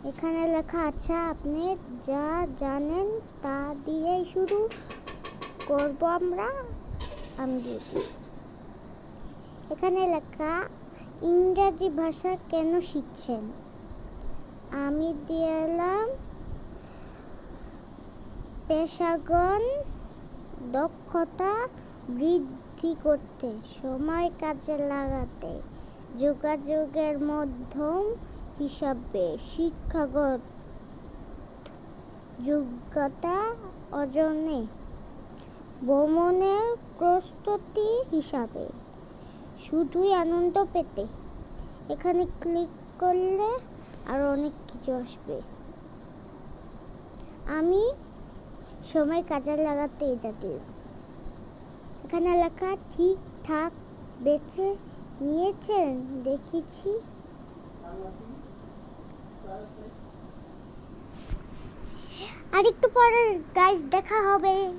এখানে লেখা আছে আপনি যা জানেন তা দিয়েই শুরু করব আমরা। আমি দিয়েছি। এখানে লেখা ইংরেজি ভাষা কেন শিখছেন। আমি দিলাম পেশাগত দক্ষতা বৃদ্ধি করতে, সময় কাজে লাগাতে, যোগাযোগের মাধ্যম হিসাবে, শিক্ষাগত যোগ্যতা অর্জনে, ভ্রমণের প্রস্তুতি হিসাবে, শুধুই আনন্দ পেতে। এখানে ক্লিক করলে আরো অনেক কিছু আসবে। আমি সময় কাজে লাগাতে এটা দিলাম। এখানে লেখা ঠিকঠাক বেছে নিয়েছেন দেখেছি। আর একটু পরে গাইস দেখা হবে।